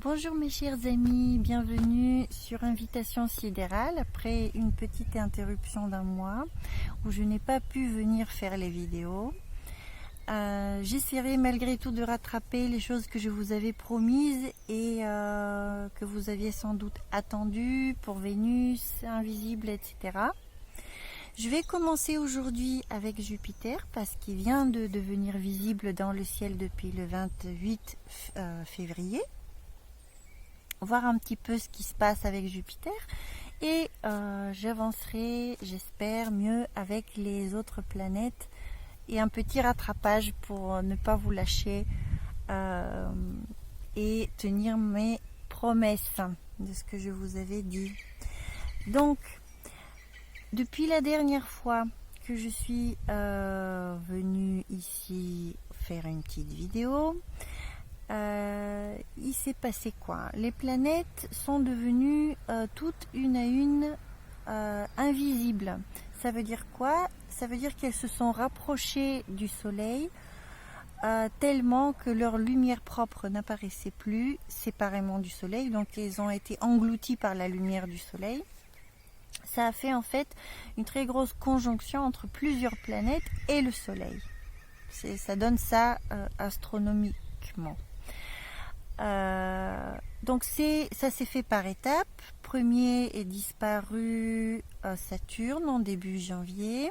Bonjour mes chers amis, bienvenue sur Invitation Sidérale après une petite interruption d'un mois où je n'ai pas pu venir faire les vidéos. J'essaierai malgré tout de rattraper les choses que je vous avais promises et que vous aviez sans doute attendues pour Vénus, Invisible, etc. Je vais commencer aujourd'hui avec Jupiter parce qu'il vient de devenir visible dans le ciel depuis le 28 février. Voir un petit peu ce qui se passe avec Jupiter et j'avancerai, j'espère, mieux avec les autres planètes et un petit rattrapage pour ne pas vous lâcher et tenir mes promesses de ce que je vous avais dit. Donc, depuis la dernière fois que je suis venue ici faire une petite vidéo, il s'est passé quoi? Les planètes sont devenues toutes une à une invisibles. Ça veut dire quoi? Ça veut dire qu'elles se sont rapprochées du Soleil tellement que leur lumière propre n'apparaissait plus séparément du Soleil, donc elles ont été englouties par la lumière du Soleil. Ça a fait en fait une très grosse conjonction entre plusieurs planètes et le Soleil. Ça donne ça astronomiquement. Donc ça s'est fait par étapes. Premier est disparu Saturne en début janvier.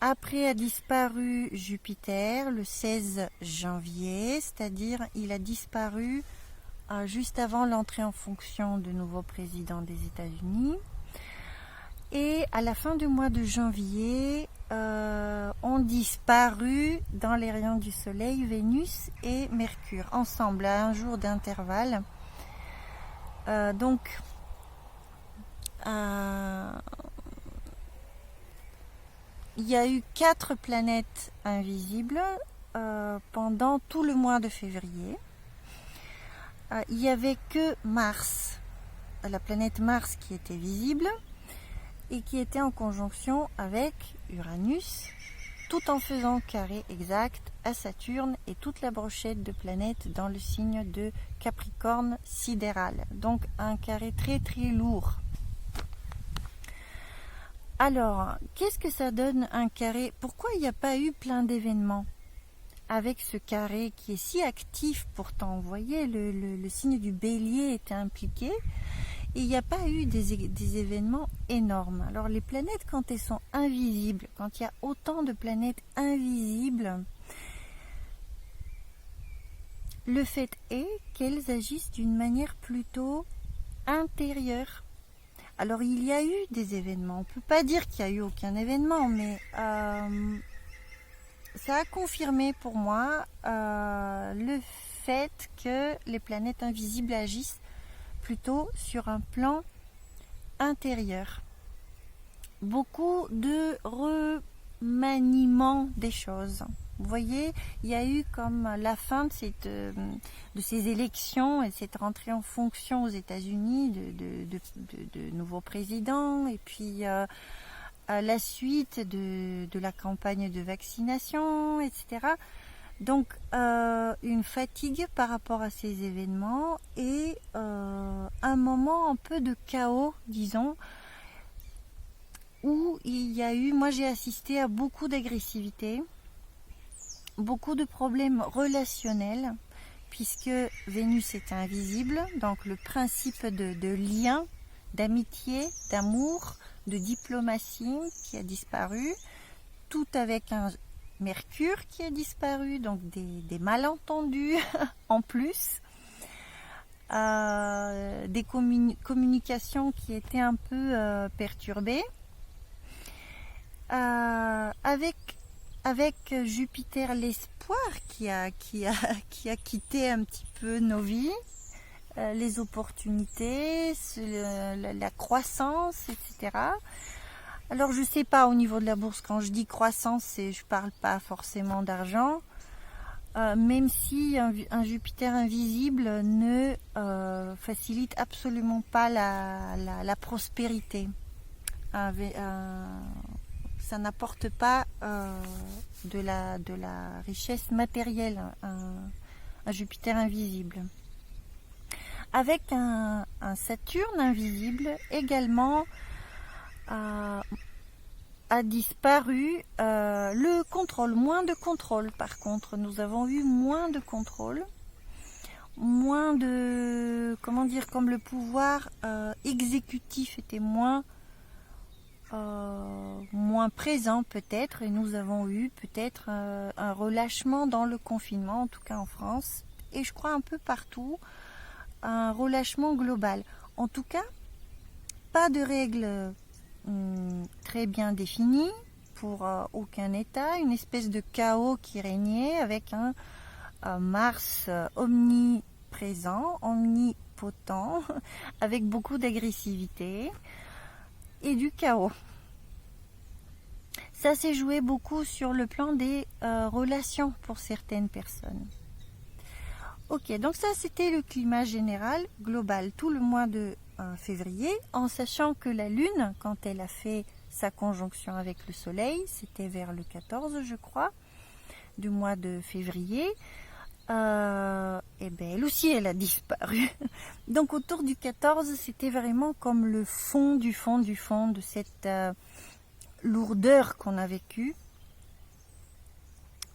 Après a disparu Jupiter le 16 janvier, c'est-à-dire il a disparu juste avant l'entrée en fonction du nouveau président des États-Unis. Et à la fin du mois de janvier, ont disparu dans les rayons du Soleil Vénus et Mercure, ensemble, à un jour d'intervalle. Donc, il y a eu 4 planètes invisibles pendant tout le mois de février. Il n'y avait que Mars, la planète Mars qui était visible et qui était en conjonction avec Uranus, tout en faisant carré exact à Saturne et toute la brochette de planètes dans le signe de Capricorne sidéral. Donc un carré très très lourd. Alors, qu'est-ce que ça donne un carré? Pourquoi il n'y a pas eu plein d'événements avec ce carré qui est si actif pourtant? Vous voyez, le signe du Bélier était impliqué. Et il n'y a pas eu des événements énormes. Alors les planètes, quand elles sont invisibles, quand il y a autant de planètes invisibles, le fait est qu'elles agissent d'une manière plutôt intérieure. Alors il y a eu des événements. On ne peut pas dire qu'il n'y a eu aucun événement, mais ça a confirmé pour moi le fait que les planètes invisibles agissent plutôt sur un plan intérieur. Beaucoup de remaniement des choses. Vous voyez, il y a eu comme la fin de ces élections et cette rentrée en fonction aux États-Unis de nouveaux présidents et puis la suite de la campagne de vaccination, etc. Donc, une fatigue par rapport à ces événements et un moment un peu de chaos, disons, où il y a eu, moi j'ai assisté à beaucoup d'agressivité, beaucoup de problèmes relationnels, puisque Vénus est invisible, donc le principe de lien, d'amitié, d'amour, de diplomatie qui a disparu, tout avec un Mercure qui a disparu, donc des malentendus en plus, des communications qui étaient un peu perturbées, avec Jupiter l'espoir qui a quitté un petit peu nos vies, les opportunités, la croissance, etc. Alors je sais pas au niveau de la bourse, quand je dis croissance, je parle pas forcément d'argent, même si un Jupiter invisible ne facilite absolument pas la prospérité. Ça n'apporte pas de la richesse matérielle, un Jupiter invisible. avec un Saturne invisible également. A disparu le contrôle, moins de contrôle par contre, nous avons eu moins de contrôle, moins de, comment dire, comme le pouvoir exécutif était moins présent peut-être, et nous avons eu peut-être un relâchement dans le confinement, en tout cas en France, et je crois un peu partout, un relâchement global. En tout cas, pas de règles très bien définies pour aucun état, une espèce de chaos qui régnait avec un Mars omniprésent, omnipotent, avec beaucoup d'agressivité et du chaos. Ça s'est joué beaucoup sur le plan des relations pour certaines personnes. Ok, donc ça c'était le climat général, global, tout le mois de février, en sachant que la Lune, quand elle a fait sa conjonction avec le Soleil, c'était vers le 14 je crois, du mois de février, et ben elle aussi elle a disparu. Donc autour du 14, c'était vraiment comme le fond du fond du fond de cette lourdeur qu'on a vécue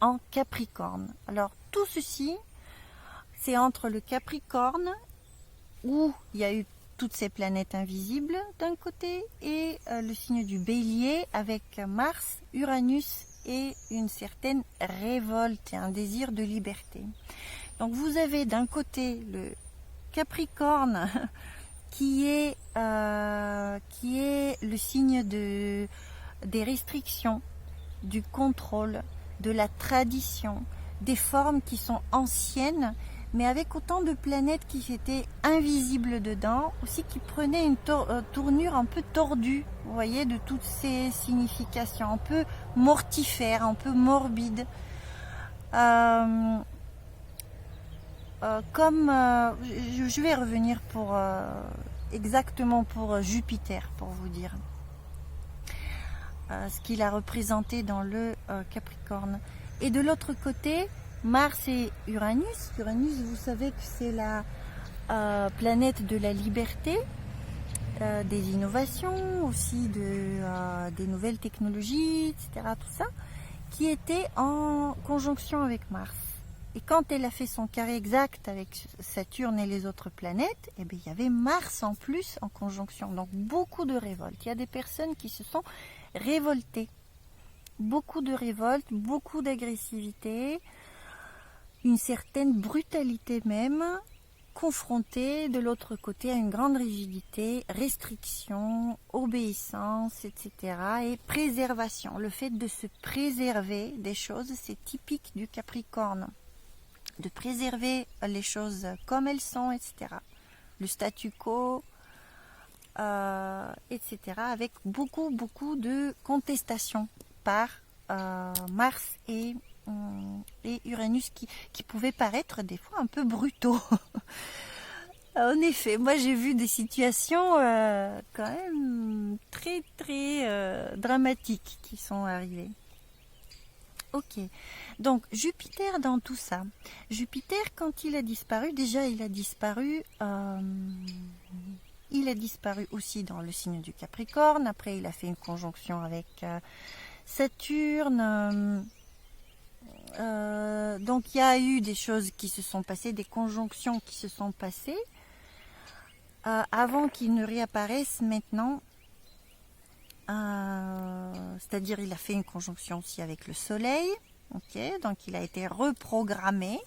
en Capricorne. Alors tout ceci, c'est entre le Capricorne, où il y a eu toutes ces planètes invisibles d'un côté, et le signe du Bélier avec Mars, Uranus et une certaine révolte et un désir de liberté. Donc vous avez d'un côté le Capricorne qui est le signe des restrictions, du contrôle, de la tradition, des formes qui sont anciennes, mais avec autant de planètes qui étaient invisibles dedans, aussi qui prenaient une tournure un peu tordue, vous voyez, de toutes ces significations, un peu mortifères, un peu morbides. Je vais revenir exactement pour Jupiter, pour vous dire ce qu'il a représenté dans le Capricorne. Et de l'autre côté, Mars et Uranus. Uranus, vous savez que c'est la planète de la liberté, des innovations, aussi des nouvelles technologies, etc. Tout ça, qui était en conjonction avec Mars. Et quand elle a fait son carré exact avec Saturne et les autres planètes, eh bien, il y avait Mars en plus en conjonction. Donc beaucoup de révoltes. Il y a des personnes qui se sont révoltées. Beaucoup de révoltes, beaucoup d'agressivité, une certaine brutalité même, confrontée de l'autre côté à une grande rigidité, restriction, obéissance, etc. et préservation. Le fait de se préserver des choses, c'est typique du Capricorne. De préserver les choses comme elles sont, etc. Le statu quo, etc. avec beaucoup de contestations par Mars et Uranus qui pouvaient paraître des fois un peu brutaux. En effet, moi j'ai vu des situations quand même très dramatiques qui sont arrivées. Ok, donc Jupiter dans tout ça. Jupiter, quand il a disparu, déjà il a disparu aussi dans le signe du Capricorne. Après il a fait une conjonction avec Saturne. Donc il y a eu des choses qui se sont passées, des conjonctions qui se sont passées avant qu'il ne réapparaisse maintenant. C'est-à-dire il a fait une conjonction aussi avec le Soleil, ok, donc il a été reprogrammé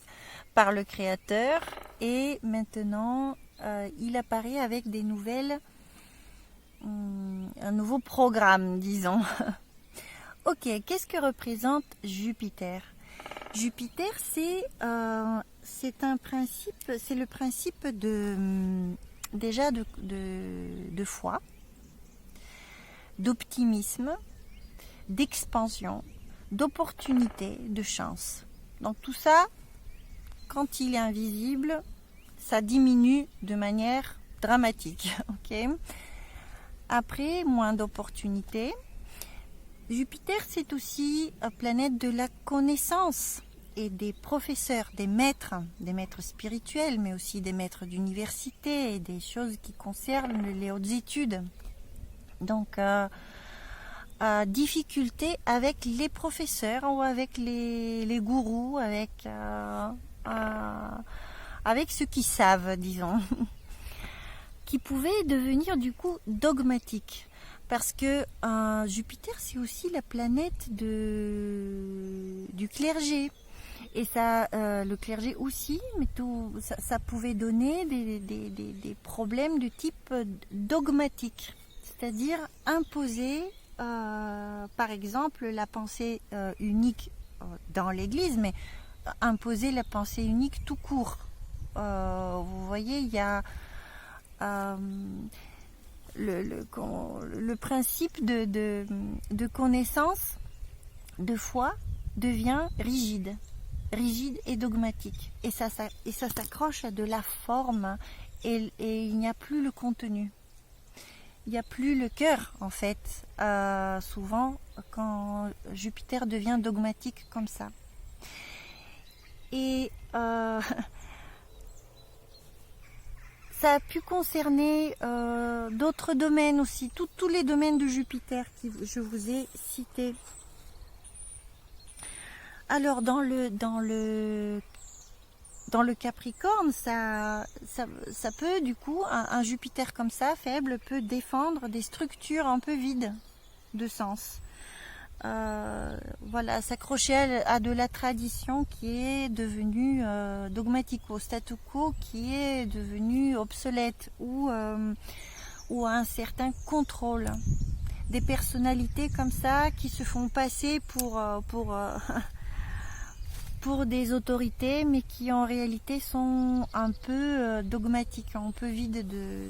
par le Créateur et maintenant il apparaît avec des nouvelles, un nouveau programme, disons. Ok, qu'est-ce que représente Jupiter? Jupiter, c'est un principe, c'est le principe déjà de foi, d'optimisme, d'expansion, d'opportunité, de chance. Donc tout ça, quand il est invisible, ça diminue de manière dramatique. Okay. Après, moins d'opportunités. Jupiter, c'est aussi une planète de la connaissance. et des professeurs, des maîtres spirituels, mais aussi des maîtres d'université et des choses qui concernent les hautes études. Donc, difficulté avec les professeurs ou avec les gourous, avec ceux qui savent, disons, qui pouvaient devenir du coup dogmatiques. Parce que Jupiter, c'est aussi la planète du clergé. Et ça, le clergé aussi, mais ça pouvait donner des problèmes de type dogmatique. C'est-à-dire imposer, par exemple, la pensée unique dans l'Église, mais imposer la pensée unique tout court. Vous voyez, il y a le principe de connaissance, de foi, devient rigide et dogmatique. Et ça s'accroche à de la forme et il n'y a plus le contenu. Il n'y a plus le cœur, en fait, souvent, quand Jupiter devient dogmatique comme ça. Et ça a pu concerner d'autres domaines aussi, tous les domaines de Jupiter que je vous ai cités. Alors dans le Capricorne, ça peut du coup, un Jupiter comme ça, faible, peut défendre des structures un peu vides de sens. Voilà, s'accrocher à de la tradition qui est devenue dogmatique, au statu quo qui est devenu obsolète, ou à un certain contrôle. Des personnalités comme ça qui se font passer pour des autorités, mais qui en réalité sont un peu dogmatiques, un peu vides de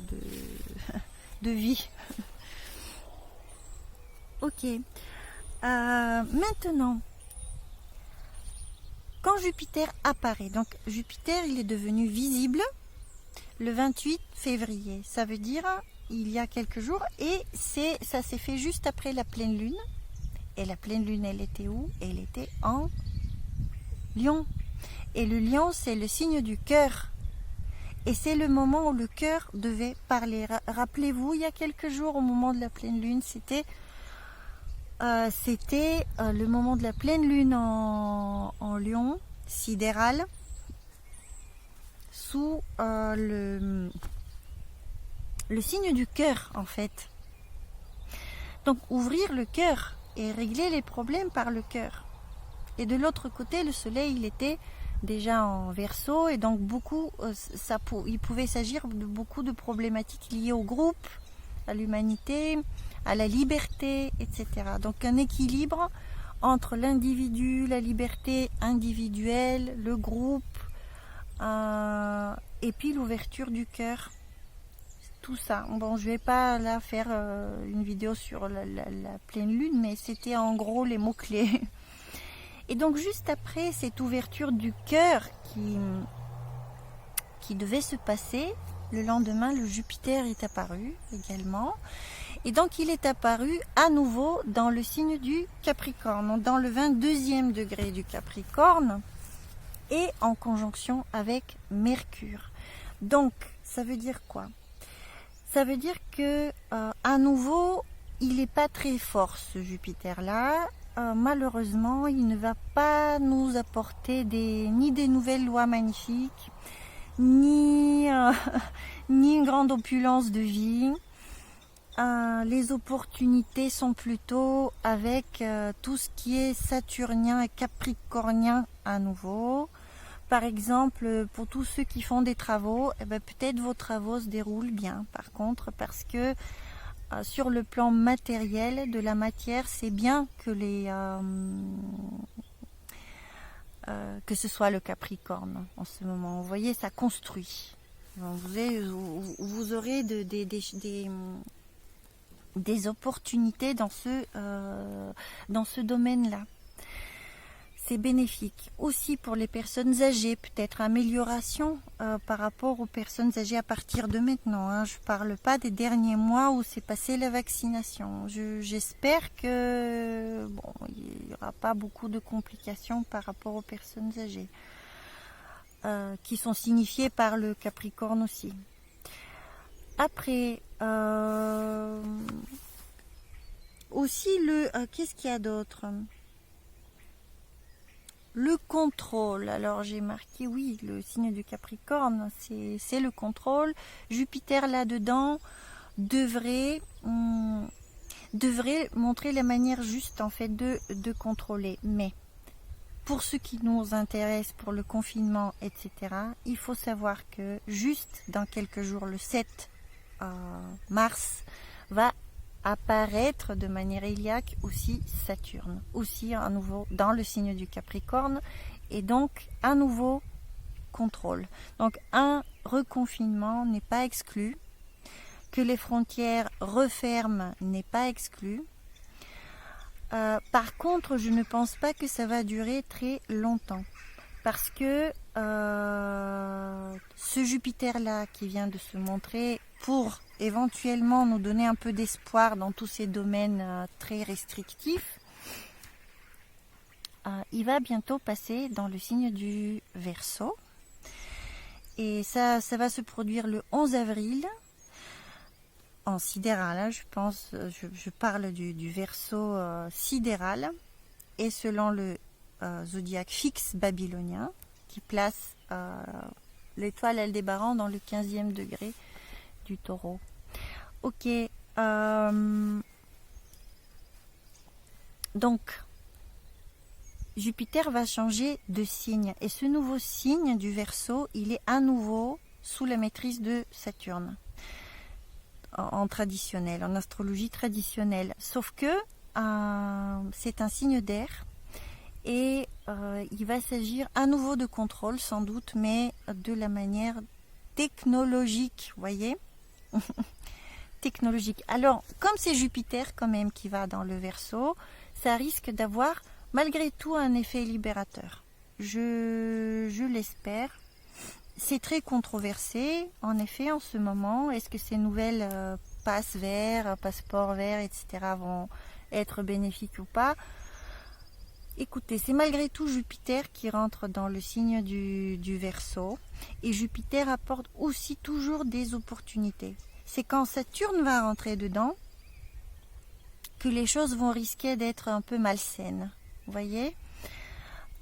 vie. Ok. Maintenant, quand Jupiter apparaît, donc Jupiter il est devenu visible le 28 février, ça veut dire il y a quelques jours, et ça s'est fait juste après la pleine lune. Et la pleine lune, elle était où? Elle était en Lion. Et le Lion, c'est le signe du cœur. Et c'est le moment où le cœur devait parler. Rappelez-vous, il y a quelques jours, au moment de la pleine lune, c'était le moment de la pleine lune en Lion, sidéral, sous le signe du cœur, en fait. Donc, ouvrir le cœur et régler les problèmes par le cœur. Et de l'autre côté, le soleil, il était déjà en Verseau, et donc il pouvait s'agir de beaucoup de problématiques liées au groupe, à l'humanité, à la liberté, etc. Donc un équilibre entre l'individu, la liberté individuelle, le groupe, et puis l'ouverture du cœur. Tout ça. Bon, je vais pas là faire une vidéo sur la pleine lune, mais c'était en gros les mots-clés. Et donc juste après cette ouverture du cœur qui devait se passer, le lendemain, le Jupiter est apparu également. Et donc il est apparu à nouveau dans le signe du Capricorne, dans le 22e degré du Capricorne, et en conjonction avec Mercure. Donc ça veut dire quoi? Ça veut dire que à nouveau, il n'est pas très fort ce Jupiter-là. Malheureusement, il ne va pas nous apporter ni des nouvelles lois magnifiques, ni une grande opulence de vie. Les opportunités sont plutôt avec tout ce qui est saturnien et capricornien à nouveau. Par exemple, pour tous ceux qui font des travaux, peut-être vos travaux se déroulent bien. Par contre, parce que sur le plan matériel de la matière, c'est bien que que ce soit le Capricorne en ce moment. Vous voyez, ça construit. Vous aurez des opportunités dans ce domaine-là. c'est bénéfique. Aussi pour les personnes âgées, peut-être amélioration par rapport aux personnes âgées à partir de maintenant. Hein. Je ne parle pas des derniers mois où s'est passée la vaccination. J'espère que bon, il n'y aura pas beaucoup de complications par rapport aux personnes âgées, qui sont signifiées par le Capricorne aussi. Après, aussi qu'est-ce qu'il y a d'autre? Le contrôle. Alors j'ai marqué, oui, le signe du Capricorne, c'est le contrôle. Jupiter là-dedans devrait montrer la manière juste en fait de contrôler. Mais pour ce qui nous intéresse, pour le confinement, etc., il faut savoir que juste dans quelques jours, le 7 mars, va apparaître de manière iliaque aussi Saturne, aussi à nouveau dans le signe du Capricorne, et donc à nouveau contrôle. Donc un reconfinement n'est pas exclu, que les frontières referment n'est pas exclu. Par contre, je ne pense pas que ça va durer très longtemps, parce que ce Jupiter-là qui vient de se montrer pour éventuellement nous donner un peu d'espoir dans tous ces domaines très restrictifs, il va bientôt passer dans le signe du Verseau. Et ça va se produire le 11 avril en sidéral. Hein, je pense, je parle du Verseau sidéral, et selon le zodiaque fixe babylonien qui place l'étoile Aldébaran dans le 15e degré du Taureau. Ok, donc Jupiter va changer de signe, et ce nouveau signe du Verseau, il est à nouveau sous la maîtrise de Saturne en traditionnel, en astrologie traditionnelle, sauf que c'est un signe d'air, et il va s'agir à nouveau de contrôle sans doute, mais de la manière technologique, voyez. Technologique. Alors, comme c'est Jupiter quand même qui va dans le Verseau, ça risque d'avoir malgré tout un effet libérateur. Je l'espère. C'est très controversé, en effet, en ce moment. Est-ce que ces nouvelles passes verts, passeports verts, etc. vont être bénéfiques ou pas? Écoutez, c'est malgré tout Jupiter qui rentre dans le signe du Verseau, et Jupiter apporte aussi toujours des opportunités. C'est quand Saturne va rentrer dedans que les choses vont risquer d'être un peu malsaines. Vous voyez,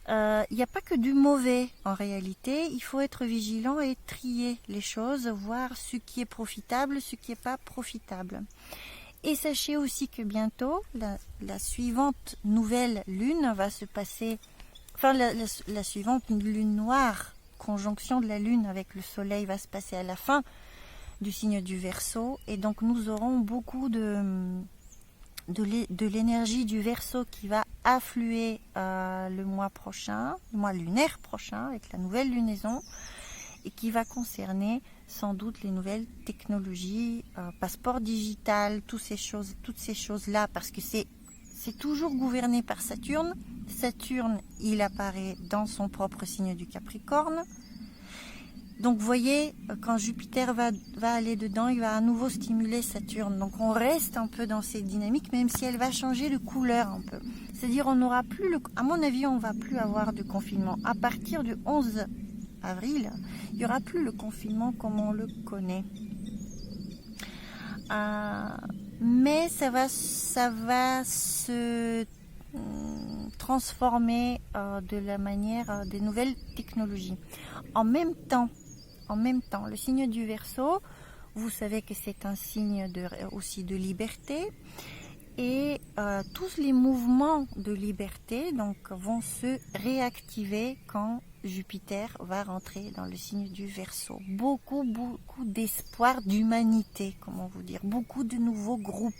il n'y a pas que du mauvais en réalité. Il faut être vigilant et trier les choses, voir ce qui est profitable, ce qui n'est pas profitable. Et sachez aussi que bientôt, la suivante nouvelle lune va se passer, enfin la suivante lune noire, conjonction de la lune avec le soleil, va se passer à la fin du signe du Verseau, et donc nous aurons beaucoup de l'énergie du Verseau qui va affluer le mois prochain, le mois lunaire prochain, avec la nouvelle lunaison, et qui va concerner sans doute les nouvelles technologies, passeport digital, toutes ces choses-là, parce que c'est toujours gouverné par Saturne. Saturne, il apparaît dans son propre signe du Capricorne. Donc vous voyez, quand Jupiter va aller dedans, il va à nouveau stimuler Saturne. Donc on reste un peu dans cette dynamique, même si elle va changer de couleur un peu. C'est-à-dire on n'aura plus, à mon avis, on ne va plus avoir de confinement. À partir du 11 avril, il n'y aura plus le confinement comme on le connaît. Mais ça va se transformer de la manière des nouvelles technologies. En même temps, le signe du Verseau, vous savez que c'est un signe aussi de liberté, et tous les mouvements de liberté donc vont se réactiver quand Jupiter va rentrer dans le signe du Verseau. Beaucoup d'espoir d'humanité, comment vous dire, beaucoup de nouveaux groupes,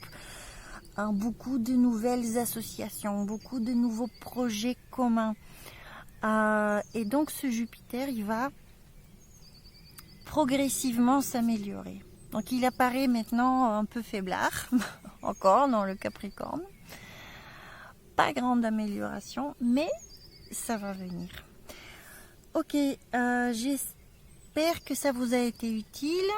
beaucoup de nouvelles associations, beaucoup de nouveaux projets communs. Et donc ce Jupiter, il va progressivement s'améliorer. Donc il apparaît maintenant un peu faiblard, encore dans le Capricorne. Pas grande amélioration, mais ça va venir. Ok, j'espère que ça vous a été utile.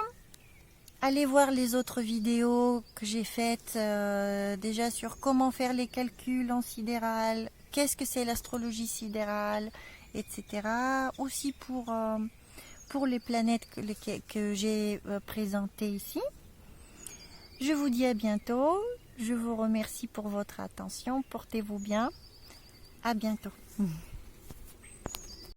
Allez voir les autres vidéos que j'ai faites déjà sur comment faire les calculs en sidéral, qu'est-ce que c'est l'astrologie sidérale, etc. Aussi pour les planètes que j'ai présentées ici. Je vous dis à bientôt. Je vous remercie pour votre attention. Portez-vous bien. À bientôt.